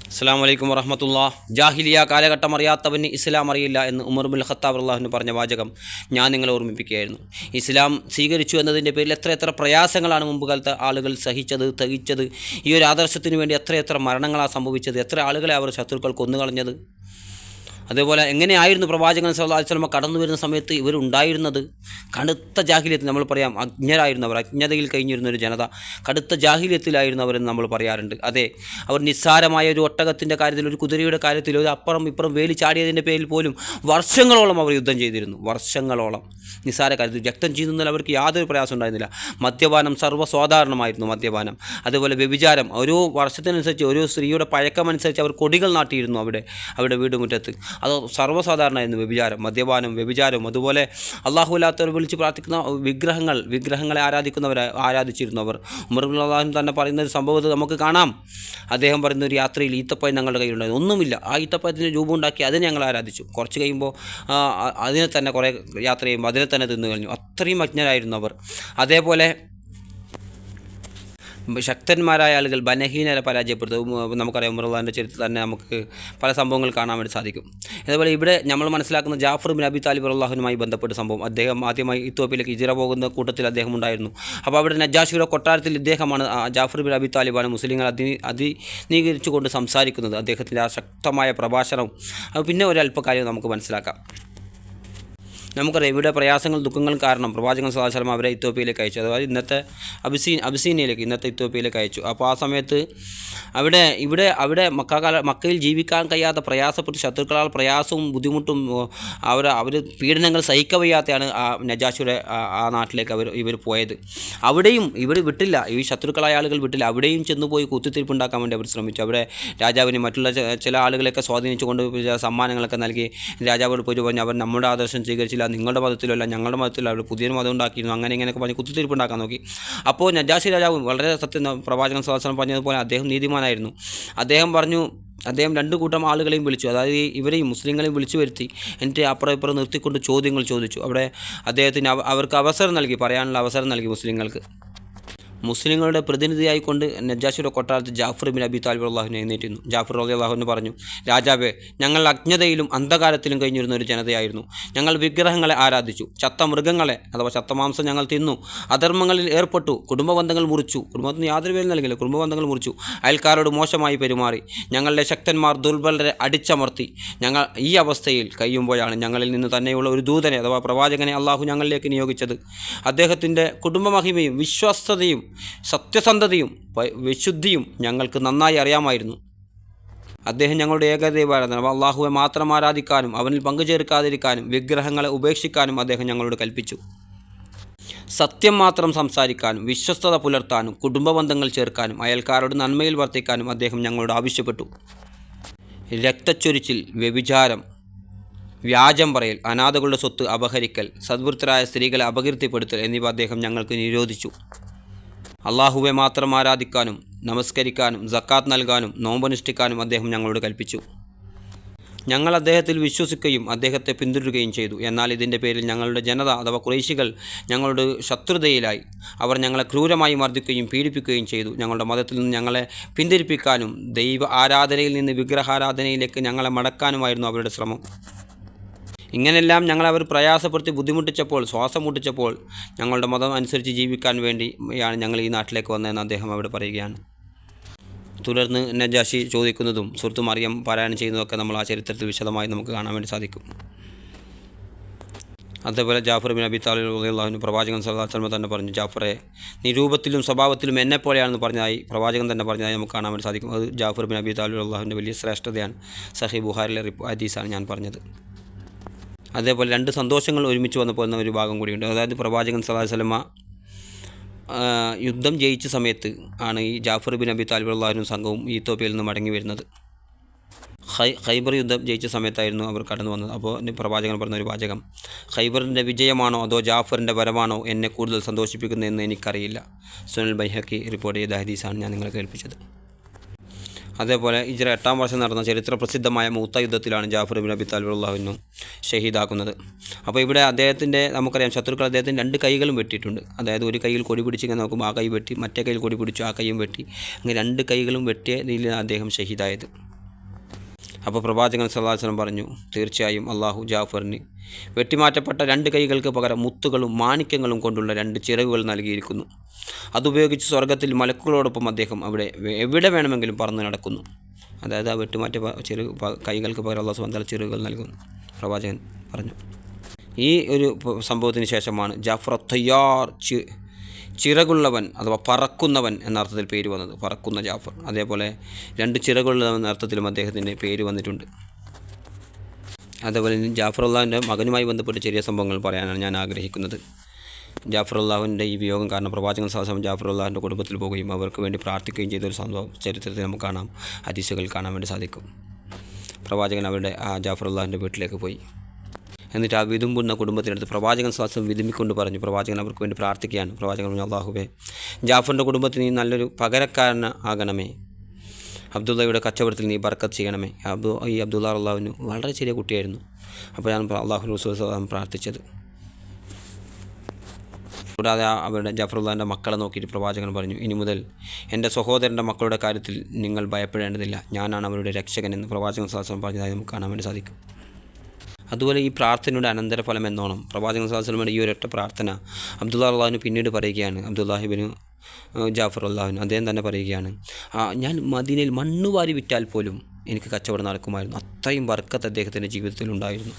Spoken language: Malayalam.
അസ്സലാമു അലൈക്കും വറഹ്മത്തുള്ളാഹി. ജാഹിലിയ കാലഘട്ടം അറിയാത്തവന് ഇസ്ലാം അറിയില്ല എന്ന് ഉമർ ബിൻ ഖത്താബ് റളിയല്ലാഹു പറഞ്ഞ വാചകം ഞാൻ നിങ്ങളെ ഓർമ്മിപ്പിക്കുകയായിരുന്നു. ഇസ്ലാം സ്വീകരിച്ചു എന്നതിൻ്റെ പേരിൽ എത്ര പ്രയാസങ്ങളാണ് മുമ്പ് കാലത്തെ ആളുകൾ തഹിച്ചത്. ഈ ഒരു ആദർശത്തിന് വേണ്ടി എത്ര മരണങ്ങളാണ് സംഭവിച്ചത്, എത്ര ആളുകളെ അവർ ശത്രുക്കൾ കൊന്നുകളഞ്ഞത്. അതേപോലെ എങ്ങനെയായിരുന്നു പ്രവാചകൻ സല്ലല്ലാഹു അലൈഹി വസല്ലം കടന്നു വരുന്ന സമയത്ത് ഇവരുണ്ടായിരുന്നത്? കടുത്ത ജാഹിലിയത്തിൽ നമ്മൾ പറയാം, അജ്ഞരായിരുന്നവർ, അജ്ഞതയിൽ കഴിഞ്ഞിരുന്നൊരു ജനത, കടുത്ത ജാഹിലിയത്തിലായിരുന്നു അവരെന്ന് നമ്മൾ പറയാറുണ്ട്. അതെ, അവർ നിസ്സാരമായ ഒരു ഒട്ടകത്തിൻ്റെ കാര്യത്തിൽ, ഒരു കുതിരയുടെ കാര്യത്തിൽ, ഒരു അപ്പുറം ഇപ്പുറം വേലി ചാടിയതിൻ്റെ പേരിൽ പോലും വർഷങ്ങളോളം അവർ യുദ്ധം ചെയ്തിരുന്നു. വർഷങ്ങളോളം നിസ്സാര കാര്യത്തിൽ രക്തം ചെയ്യുന്നതിൽ അവർക്ക് യാതൊരു പ്രയാസം ഉണ്ടായിരുന്നില്ല. മദ്യപാനം സർവ്വസാധാരണമായിരുന്നു. മദ്യപാനം, അതുപോലെ വ്യഭിചാരം, ഓരോ വർഷത്തിനനുസരിച്ച് ഓരോ സ്ത്രീയുടെ പഴക്കമനുസരിച്ച് അവർ കൊടികൾ നാട്ടിയിരുന്നു അവിടെ വീടുമുറ്റത്ത്. അത് സർവ്വസാധാരണമായിരുന്നു. മദ്യപാനം, വ്യഭിചാരം, അതുപോലെ അല്ലാഹുവില്ലാത്തവർ വിളിച്ച് പ്രാർത്ഥിക്കുന്ന വിഗ്രഹങ്ങളെ ആരാധിച്ചിരുന്നു അവർ. ഉമർ ഇബ്നു ഖത്താബ് തന്നെ പറയുന്ന ഒരു സംഭവത്തിൽ നമുക്ക് കാണാം. അദ്ദേഹം പറയുന്ന ഒരു യാത്രയിൽ ഈത്തപ്പഴം ഞങ്ങളുടെ കയ്യിലുണ്ടായിരുന്നു, ഒന്നുമില്ല, ആ ഈത്തപ്പഴത്തിന് രൂപം ഉണ്ടാക്കി അതിനെ ഞങ്ങൾ ആരാധിച്ചു. കുറച്ച് കഴിയുമ്പോൾ അതിനെ തന്നെ കുറേ യാത്ര ചെയ്യുമ്പോൾ അതിനെ തന്നെ തിന്നു കഴിഞ്ഞു. അത്രയും അജ്ഞരായിരുന്നു അവർ. അതേപോലെ ശക്തന്മാരായ ആളുകൾ ബലഹീനരെ പരാജയപ്പെടുത്തും. നമുക്കറിയാം, ഉമർ റളിയല്ലാഹുവിൻ്റെ ചരിത്രത്തിൽ തന്നെ നമുക്ക് പല സംഭവങ്ങൾ കാണാൻ വേണ്ടി സാധിക്കും. അതുപോലെ ഇവിടെ നമ്മൾ മനസ്സിലാക്കുന്ന ജാഫർ ബിൻ അബി താലിബ് റളിയല്ലാഹുവിനുമായി ബന്ധപ്പെട്ട സംഭവം, അദ്ദേഹം ആദ്യമായി ഇത്യോപ്യയിലേക്ക് ഹിജ്റ പോകുന്ന കൂട്ടത്തിൽ അദ്ദേഹം ഉണ്ടായിരുന്നു. അപ്പോൾ അവിടെ നജാഷിയുടെ കൊട്ടാരത്തിൽ ഇദ്ദേഹമാണ്, ജാഫർ ബിൻ അബി താലിബാണ് മുസ്ലിങ്ങൾ അധിനീകരിച്ചുകൊണ്ട് സംസാരിക്കുന്നത്. അദ്ദേഹത്തിൻ്റെ ആ ശക്തമായ പ്രഭാഷണവും പിന്നെ ഒരു അല്പകാര്യം നമുക്ക് മനസ്സിലാക്കാം. നമുക്കറിയാം, ഇവിടെ പ്രയാസങ്ങൾ ദുഃഖങ്ങളും കാരണം പ്രവാചകൻ സല്ലല്ലാഹു അലൈഹി വസല്ലം അവരെ ഇത്യോപ്യയിലേക്ക് അയച്ചു. അതായത് ഇന്നത്തെ അബിസീനിയയിലേക്ക്, ഇന്നത്തെ ഇത്യോപ്യയിലേക്ക് അയച്ചു. അപ്പോൾ ആ സമയത്ത് അവിടെ മക്കയിൽ ജീവിക്കാൻ കഴിയാത്ത പ്രയാസപ്പെട്ട് ശത്രുക്കളാൽ പ്രയാസവും ബുദ്ധിമുട്ടും അവർ പീഡനങ്ങൾ സഹിക്കവയ്യാതെയാണ് ആ നജാഷിയുടെ ആ നാട്ടിലേക്ക് ഇവർ പോയത്. അവിടെയും ഇവർ വിട്ടില്ല, ഈ ശത്രുക്കളായ ആളുകൾ വിട്ടില്ല. അവിടെയും ചെന്നുപോയി കുത്തിത്തിരിപ്പുണ്ടാക്കാൻ വേണ്ടി അവർ ശ്രമിച്ചു. അവിടെ രാജാവിന് മറ്റുള്ള ചില ആളുകളെയൊക്കെ സ്വാധീനിച്ചുകൊണ്ട് സമ്മാനങ്ങളൊക്കെ നൽകി രാജാവോട് പോയി പറഞ്ഞു, അവർ നമ്മുടെ ആദർശം സ്വീകരിച്ചില്ല, നിങ്ങളുടെ മതത്തിലല്ല ഞങ്ങളുടെ മതത്തിലല്ല, അവർ പുതിയൊരു മതം ഉണ്ടാക്കിയിരുന്നു, ഇങ്ങനെയൊക്കെ പറഞ്ഞ് കുത്തിത്തിരിപ്പുണ്ടാക്കാൻ നോക്കി. അപ്പോൾ നജാഷി രാജാവ് വളരെ പ്രവാചകൻ സല്ലല്ലാഹു അലൈഹി വസല്ലം പറഞ്ഞതുപോലെ അദ്ദേഹം നീതിമാനായിരുന്നു. അദ്ദേഹം രണ്ട് കൂട്ടം ആളുകളെയും വിളിച്ചു, അതായത് ഇവരെയും മുസ്ലിങ്ങളെയും വിളിച്ചു വരുത്തി, എന്നിട്ട് അപ്പുറം ഇപ്പുറം നിർത്തിക്കൊണ്ട് ചോദ്യങ്ങൾ ചോദിച്ചു. അവിടെ അദ്ദേഹത്തിന് അവർക്ക് പറയാനുള്ള അവസരം നൽകി. മുസ്ലിങ്ങളുടെ പ്രതിനിധിയായിക്കൊണ്ട് നജാഷിയുടെ കൊട്ടാരത്തിൽ ജാഫർ ബിൻ അബി താലിബ് റളിയല്ലാഹു എഴുന്നേറ്റിരുന്നു. ജാഫർ റളിയല്ലാഹു പറഞ്ഞു, രാജാവേ, ഞങ്ങൾ അജ്ഞതയിലും അന്ധകാരത്തിലും കഴിഞ്ഞിരുന്ന ഒരു ജനതയായിരുന്നു. ഞങ്ങൾ വിഗ്രഹങ്ങളെ ആരാധിച്ചു, ചത്ത മൃഗങ്ങളെ അഥവാ ചത്ത മാംസം ഞങ്ങൾ തിന്നു, അധർമ്മങ്ങളിൽ ഏർപ്പെട്ടു, കുടുംബബന്ധങ്ങൾ മുറിച്ചു, കുടുംബത്തിന് യാതൊരു പേരും നൽകില്ല, കുടുംബബന്ധങ്ങൾ മുറിച്ചു, അയൽക്കാരോട് മോശമായി പെരുമാറി, ഞങ്ങളുടെ ശക്തന്മാർ ദുർബലരെ അടിച്ചമർത്തി. ഞങ്ങൾ ഈ അവസ്ഥയിൽ കഴിയുമ്പോഴാണ് ഞങ്ങളിൽ നിന്ന് തന്നെയുള്ള ഒരു ദൂതനെ അഥവാ പ്രവാചകനെ അള്ളാഹു ഞങ്ങളിലേക്ക് നിയോഗിച്ചത്. അദ്ദേഹത്തിൻ്റെ കുടുംബമഹിമയും വിശ്വസ്തതയും സത്യസന്ധതയും വിശുദ്ധിയും ഞങ്ങൾക്ക് നന്നായി അറിയാമായിരുന്നു. അദ്ദേഹം ഞങ്ങളുടെ ഏകദൈവാരാധന അള്ളാഹുവെ മാത്രം ആരാധിക്കാനും അവനിൽ പങ്കുചേർക്കാതിരിക്കാനും വിഗ്രഹങ്ങളെ ഉപേക്ഷിക്കാനും അദ്ദേഹം ഞങ്ങളോട് കൽപ്പിച്ചു. സത്യം മാത്രം സംസാരിക്കാനും വിശ്വസ്തത പുലർത്താനും കുടുംബബന്ധങ്ങൾ ചേർക്കാനും അയൽക്കാരോട് നന്മയിൽ വർത്തിക്കാനും അദ്ദേഹം ഞങ്ങളോട് ആവശ്യപ്പെട്ടു. രക്തച്ചൊരിച്ചിൽ, വ്യഭിചാരം, വ്യാജം പറയൽ, അനാഥകളുടെ സ്വത്ത് അപഹരിക്കൽ, സദ്വൃത്തരായ സ്ത്രീകളെ അപകീർത്തിപ്പെടുത്തൽ എന്നിവ അദ്ദേഹം ഞങ്ങൾക്ക് നിരോധിച്ചു. അള്ളാഹുവെ മാത്രം ആരാധിക്കാനും നമസ്കരിക്കാനും സക്കാത്ത് നൽകാനും നോമ്പനുഷ്ഠിക്കാനും അദ്ദേഹം ഞങ്ങളോട് കൽപ്പിച്ചു. ഞങ്ങൾ അദ്ദേഹത്തിൽ വിശ്വസിക്കുകയും അദ്ദേഹത്തെ പിന്തുടരുകയും ചെയ്തു. എന്നാൽ ഇതിൻ്റെ പേരിൽ ഞങ്ങളുടെ ജനത അഥവാ ഖുറൈശികൾ ഞങ്ങളുടെ ശത്രുതയിലായി. അവർ ഞങ്ങളെ ക്രൂരമായി മർദ്ദിക്കുകയും പീഡിപ്പിക്കുകയും ചെയ്തു. ഞങ്ങളുടെ മതത്തിൽ നിന്ന് ഞങ്ങളെ പിന്തിരിപ്പിക്കാനും ദൈവ ആരാധനയിൽ നിന്ന് വിഗ്രഹാരാധനയിലേക്ക് ഞങ്ങളെ മടക്കാനുമായിരുന്നു അവരുടെ ശ്രമം. ഇങ്ങനെല്ലാം ഞങ്ങളവർ പ്രയാസപ്പെടുത്തി ബുദ്ധിമുട്ടിച്ചപ്പോൾ, ശ്വാസം മുട്ടിച്ചപ്പോൾ ഞങ്ങളുടെ മതം അനുസരിച്ച് ജീവിക്കാൻ വേണ്ടിയാണ് ഞങ്ങൾ ഈ നാട്ടിലേക്ക് വന്നതെന്ന് അദ്ദേഹം അവിടെ പറയുകയാണ്. തുടർന്ന് നജാഷി ചോദിക്കുന്നതും സൂറത്ത് മറിയം പാരായണം ചെയ്യുന്നതൊക്കെ നമ്മൾ ആ ചരിത്രത്തിൽ വിശദമായി നമുക്ക് കാണാൻ വേണ്ടി സാധിക്കും. അതേപോലെ ജാഫർ ബിൻ അബി താലിബ് റളിയല്ലാഹു പ്രവാചകൻ സല്ലല്ലാഹു അലൈഹി വസല്ലം തന്നെ പറഞ്ഞു, ജാഫറെ, നീ രൂപത്തിലും സ്വഭാവത്തിലും എന്നെപ്പോലെയാണെന്ന് പറഞ്ഞതായി പ്രവാചകൻ തന്നെ പറഞ്ഞതായി നമുക്ക് കാണാൻ വേണ്ടി സാധിക്കും. അത് ജാഫർ ബിൻ അബി താലിബ് റളിയല്ലാഹുവിൻ്റെ വലിയ ശ്രേഷ്ഠതയാണ്. സഹീഹ് ബുഖാരിയിലെ ഹദീസാണ് ഞാൻ പറഞ്ഞത്. അതേപോലെ രണ്ട് സന്തോഷങ്ങൾ ഒരുമിച്ച് വന്നു പോകുന്ന ഒരു ഭാഗം കൂടിയുണ്ട്. അതായത് പ്രവാചകൻ സല്ലല്ലാഹു അലൈഹി വസല്ലം യുദ്ധം ജയിച്ച സമയത്ത് ആണ് ഈ ജാഫർ ബിൻ അബി താലിബ് റളിയല്ലാഹു സംഘവും ഇത്യോപ്യയിൽ നിന്ന് മടങ്ങി വരുന്നത്. ഖൈബർ യുദ്ധം ജയിച്ച സമയത്തായിരുന്നു അവർ കടന്നു വന്നത്. അപ്പോൾ പ്രവാചകൻ പറഞ്ഞ ഒരു വാചകം, ഖൈബറിൻ്റെ വിജയമാണോ അതോ ജാഫറിൻ്റെ വരവാണോ എന്നെ കൂടുതൽ സന്തോഷിപ്പിക്കുന്നതെന്ന് എനിക്കറിയില്ല. സുനൽ ബൈഹഖി റിപ്പോർട്ട് ചെയ്ത ഹദീസാണ് ഞാൻ നിങ്ങളെ കേൾപ്പിച്ചത്. അതേപോലെ ഹിജ്റ 8-ാം വർഷം നടന്ന ചരിത്ര പ്രസിദ്ധമായ മൂത്ത യുദ്ധത്തിലാണ് ജാഫർ ബിൻ അബി താലിബ് റളിയല്ലാഹു ഷഹീദാക്കുന്നത്. അപ്പോൾ ഇവിടെ നമുക്കറിയാം, ശത്രുക്കൾ അദ്ദേഹത്തിന് രണ്ട് കൈകളും വെട്ടിയിട്ടുണ്ട്. അതായത് ഒരു കൈയിൽ കൊടി പിടിച്ചിങ്ങനെ നോക്കുമ്പോൾ ആ കൈ വെട്ടി, മറ്റേ കൈയിൽ കൊടി പിടിച്ചു, ആ കൈയും വെട്ടി, അങ്ങനെ രണ്ട് കൈകളും വെട്ടിയ രീതിയിലാണ് അദ്ദേഹം ഷഹീദായത്. അപ്പോൾ പ്രവാചകൻ സല്ലല്ലാഹു അലൈഹി വസല്ലം പറഞ്ഞു, തീർച്ചയായും അള്ളാഹു ജാഫറിന് വെട്ടിമാറ്റപ്പെട്ട 2 കൈകൾക്ക് പകരം മുത്തുകളും മാണിക്യങ്ങളും കൊണ്ടുള്ള 2 ചിറകുകൾ നൽകിയിരിക്കുന്നു. അതുപയോഗിച്ച് സ്വർഗ്ഗത്തിൽ മലക്കുകളോടൊപ്പം അദ്ദേഹം എവിടെ വേണമെങ്കിലും പറന്ന് നടക്കുന്നു. അതായത് ആ വെട്ടിമാറ്റ കൈകൾക്ക് പകരം അള്ളാഹു സുബ്ഹാനഹു വ തആല ചിറകുകൾ നൽകുന്നു പ്രവാചകൻ പറഞ്ഞു. ഈ ഒരു സംഭവത്തിന് ശേഷമാണ് ജാഫർ തയ്യാർ, ചിറകുള്ളവൻ അഥവാ പറക്കുന്നവൻ എന്ന അർത്ഥത്തിൽ പേര് വന്നത്. പറക്കുന്ന ജാഫർ. അതേപോലെ 2 ചിറകുള്ളവൻ എന്ന അർത്ഥത്തിലും അദ്ദേഹത്തിൻ്റെ പേര് വന്നിട്ടുണ്ട്. അതേപോലെ ജാഫറുല്ലാഹിൻ്റെ മകനുമായി ബന്ധപ്പെട്ട് ചെറിയ സംഭവങ്ങൾ പറയാനാണ് ഞാൻ ആഗ്രഹിക്കുന്നത്. ജാഫറുല്ലാഹിൻ്റെ ഈ വിയോഗം കാരണം പ്രവാചകൻ സല്ലല്ലാഹു അലൈഹി വസല്ലം ജാഫറുല്ലാഹിൻ്റെ കുടുംബത്തിൽ പോവുകയും അവർക്ക് വേണ്ടി പ്രാർത്ഥിക്കുകയും ചെയ്തൊരു സംഭവം ചരിത്രത്തിൽ നമുക്ക് കാണാം, ഹദീസുകൾ കാണാൻ വേണ്ടി സാധിക്കും. പ്രവാചകൻ അവരുടെ ആ ജാഫറുല്ലാഹിൻ്റെ വീട്ടിലേക്ക് പോയി. എന്നിട്ട് ആ വിതുമ്പുന്ന കുടുംബത്തിനടുത്ത് പ്രവാചകൻ സല്ലല്ലാഹു അലൈഹി വസല്ലം വിതുമ്പിക്കൊണ്ട് പറഞ്ഞു, പ്രവാചകൻ അവർക്ക് വേണ്ടി പ്രാർത്ഥിക്കുകയാണ്. പ്രവാചകൻ പറഞ്ഞു, അല്ലാഹുവേ, ജാഫറിൻ്റെ കുടുംബത്തിന് നീ നല്ലൊരു പകരക്കാരന് ആകണമേ, അബ്ദുള്ളയുടെ കച്ചവടത്തിൽ നീ ബർക്കത്ത് ചെയ്യണമേ. ഈ അബ്ദുള്ള അള്ളാഹുവിന് വളരെ ചെറിയ കുട്ടിയായിരുന്നു. അപ്പോൾ ഞാൻ അള്ളാഹു റസൂൽ സല്ലല്ലാഹു അലൈഹി വസല്ലം പ്രാർത്ഥിച്ചത്. കൂടാതെ അവരുടെ ജാഫറുല്ലാഹിൻ്റെ മക്കളെ നോക്കിയിട്ട് പ്രവാചകൻ പറഞ്ഞു, ഇനി മുതൽ എൻ്റെ സഹോദരൻ്റെ മക്കളുടെ കാര്യത്തിൽ നിങ്ങൾ ഭയപ്പെടേണ്ടതില്ല, ഞാനാണ് അവരുടെ രക്ഷകൻ എന്ന് പ്രവാചകൻ സല്ലല്ലാഹു അലൈഹി വസല്ലം പറഞ്ഞതായി നമുക്ക് കാണാൻ വേണ്ടി സാധിക്കും. അതുപോലെ ഈ പ്രാർത്ഥനയുടെ അനന്തരഫലം എന്നോണം പ്രവാചകൻ സല്ലല്ലാഹു അലൈഹി വസല്ലമയുടെ ഈ ഒരൊറ്റ പ്രാർത്ഥന അബ്ദുള്ള അള്ളാഹുവിന് പിന്നീട് പറയുകയാണ്. അബ്ദുല്ലാഹിബിന് ജാഫർ അള്ളാഹുവിന് അദ്ദേഹം തന്നെ പറയുകയാണ്, ഞാൻ മദീനയിൽ മണ്ണുവാരി വിറ്റാൽ പോലും എനിക്ക് കച്ചവടം നടക്കുമായിരുന്നു. അത്രയും ബർക്കത്ത് അദ്ദേഹത്തിൻ്റെ ജീവിതത്തിലുണ്ടായിരുന്നു.